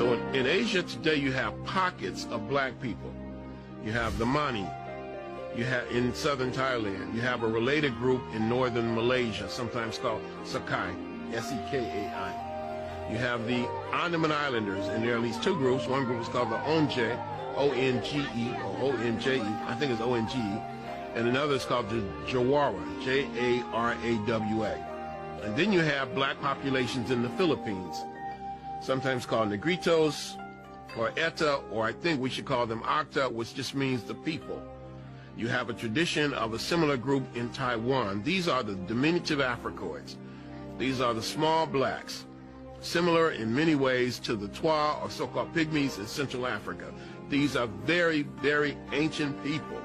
So in Asia today, you have pockets of black people. You have the Mani. You have in southern Thailand. You have a related group in northern Malaysia, sometimes called Sakai, S-E-K-A-I. You have the Andaman Islanders, and there are at least two groups. One group is called the Onge, O-N-G-E, or O-N-J-E, I think it's O-N-G-E, and another is called the Jawara, J-A-R-A-W-A. And then you have black populations in the Philippines, sometimes called Negritos, or Eta, or I think we should call them Acta, which just means the people. You have a tradition of a similar group in Taiwan. These are the diminutive Africoids. These are the small blacks, similar in many ways to the Twa, or so-called pygmies in Central Africa. These are very, very ancient people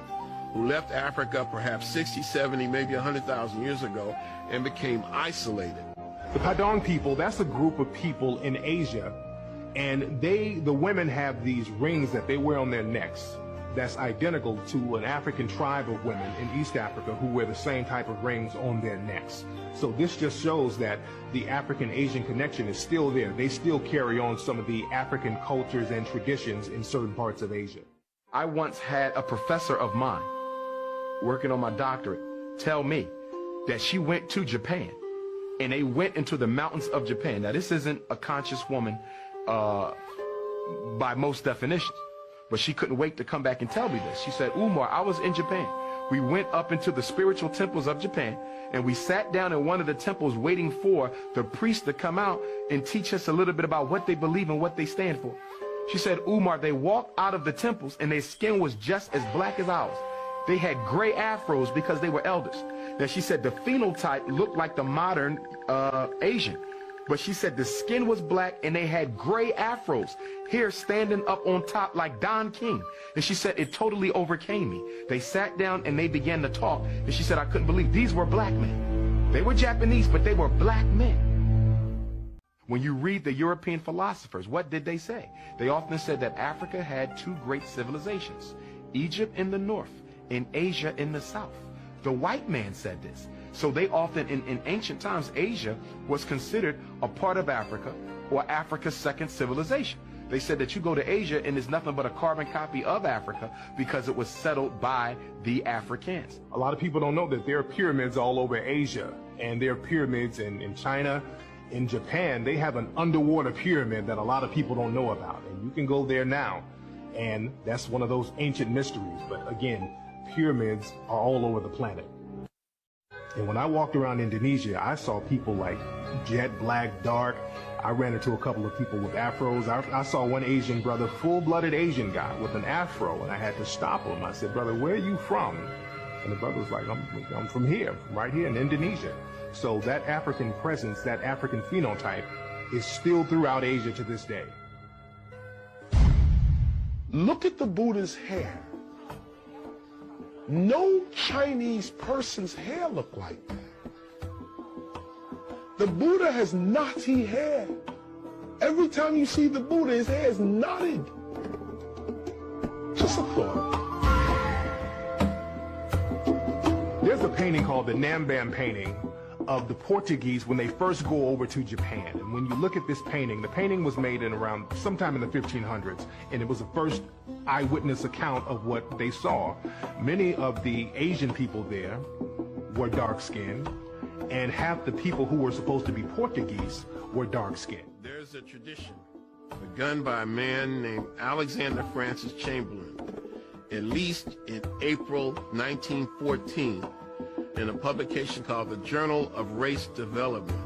who left Africa perhaps 60, 70, maybe 100,000 years ago and became isolated. The Padang people, that's a group of people in Asia, and the women have these rings that they wear on their necks. That's identical to an African tribe of women in East Africa who wear the same type of rings on their necks. So this just shows that the African-Asian connection is still there. They still carry on some of the African cultures and traditions in certain parts of Asia. I once had a professor of mine working on my doctorate tell me that she went to Japan and they went into the mountains of Japan. Now this isn't a conscious woman by most definitions. But she couldn't wait to come back and tell me this. She said, Umar, I was in Japan. We went up into the spiritual temples of Japan, and we sat down in one of the temples waiting for the priest to come out and teach us a little bit about what they believe and what they stand for. She said, Umar, they walked out of the temples, and their skin was just as black as ours. They had gray afros because they were elders. Now, she said the phenotype looked like the modern Asian. But she said the skin was black and they had gray afros, hair standing up on top like Don King. And she said it totally overcame me. They sat down and they began to talk. And she said I couldn't believe these were black men. They were Japanese, but they were black men. When you read the European philosophers, what did they say? They often said that Africa had two great civilizations, Egypt in the north and Asia in the south. The white man said this. So they often, in ancient times, Asia was considered a part of Africa or Africa's second civilization. They said that you go to Asia and it's nothing but a carbon copy of Africa because it was settled by the Africans. A lot of people don't know that there are pyramids all over Asia, and there are pyramids in China, in Japan. They have an underwater pyramid that a lot of people don't know about, and you can go there now, and that's one of those ancient mysteries. But again, pyramids are all over the planet. And when I walked around Indonesia, I saw people like jet black, dark. I ran into a couple of people with afros. I saw one Asian brother, full-blooded Asian guy with an afro, and I had to stop him. I said, brother, where are you from? And the brother was like, I'm from here, right here in Indonesia. So that African presence, that African phenotype is still throughout Asia to this day. Look at the Buddha's hair. No Chinese person's hair looked like that. The Buddha has knotty hair. Every time you see the Buddha, his hair is knotted. Just a thought. There's a painting called the Nambam painting of the Portuguese when they first go over to Japan. And when you look at this painting, the painting was made in around sometime in the 1500s, and it was the first eyewitness account of what they saw. Many of the Asian people there were dark-skinned, and half the people who were supposed to be Portuguese were dark-skinned. There's a tradition begun by a man named Alexander Francis Chamberlain, at least in April 1914, in a publication called the Journal of Race Development.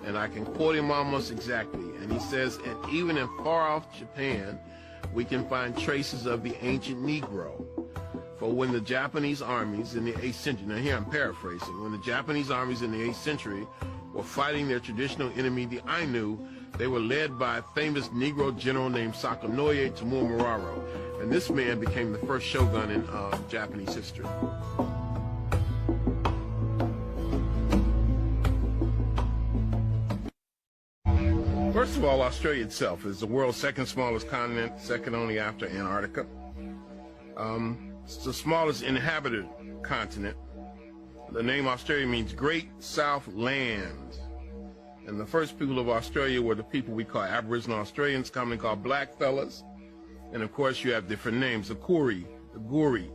And I can quote him almost exactly. And he says, and even in far-off Japan, we can find traces of the ancient Negro. For when the Japanese armies in the 8th century, now here I'm paraphrasing, when the Japanese armies in the 8th century were fighting their traditional enemy, the Ainu, they were led by a famous Negro general named Sakanoye Tomomiraro. And this man became the first shogun in Japanese history. First of all, Australia itself is the world's second smallest continent, second only after Antarctica. It's the smallest inhabited continent. The name Australia means Great South Land. And the first people of Australia were the people we call Aboriginal Australians, commonly called black fellas. And of course you have different names, the Koori, the Guri,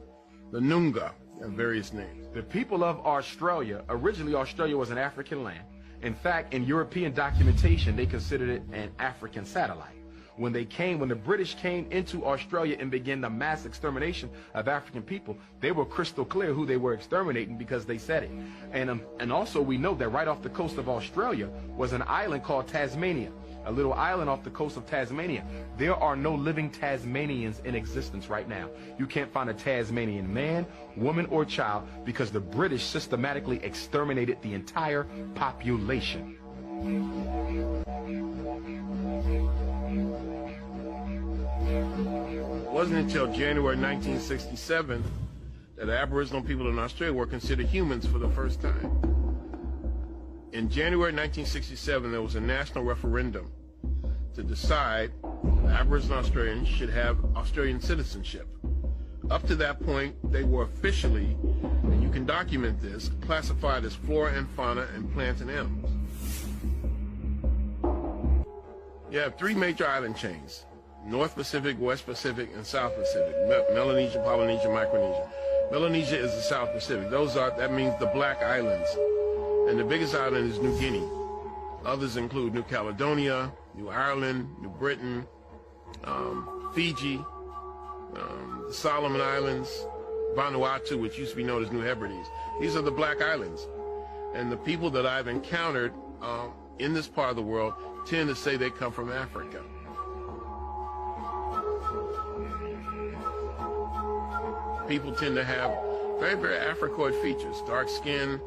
the Noongar, and various names. The people of Australia, originally Australia was an African land. In fact, in European documentation, they considered it an African satellite. When the British came into Australia and began the mass extermination of African people, they were crystal clear who they were exterminating because they said it. And also we know that right off the coast of Australia was an island called Tasmania, a little island off the coast of Tasmania. There are no living Tasmanians in existence right now. You can't find a Tasmanian man, woman, or child because the British systematically exterminated the entire population. It wasn't until January 1967 that Aboriginal people in Australia were considered humans for the first time. In January 1967, there was a national referendum to decide Aboriginal Australians should have Australian citizenship. Up to that point, they were officially, and you can document this, classified as flora and fauna and plants and animals. You have three major island chains: North Pacific, West Pacific, and South Pacific. Melanesia, Polynesia, Micronesia. Melanesia is the South Pacific. That means the Black Islands. And the biggest island is New Guinea. Others include New Caledonia, New Ireland, New Britain, Fiji, the Solomon Islands, Vanuatu, which used to be known as New Hebrides. These are the Black Islands. And the people that I've encountered in this part of the world tend to say they come from Africa. People tend to have very, very Africoid features: dark skin,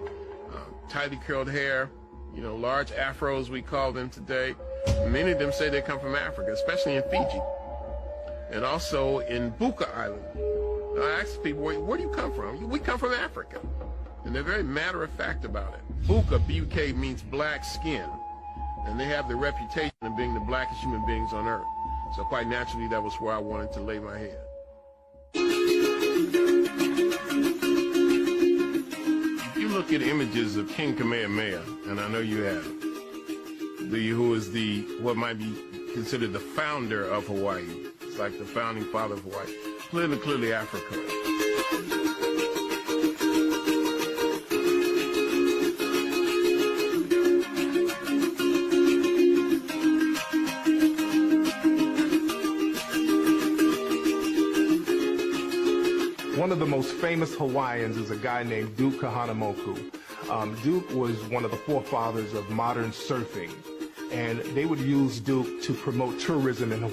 tightly curled hair, large afros, we call them today. Many of them say they come from Africa, especially in Fiji. And also in Buka Island. I ask people, where do you come from? We come from Africa. And they're very matter-of-fact about it. Buka, B-U-K, means black skin. And they have the reputation of being the blackest human beings on earth. So quite naturally, that was where I wanted to lay my head. If you look at images of King Kamehameha, and I know you have, who is what might be considered the founder of Hawaii. It's like the founding father of Hawaii. Clearly Africa. One of the most famous Hawaiians is a guy named Duke Kahanamoku. Duke was one of the forefathers of modern surfing, and they would use Duke to promote tourism in Hawaii.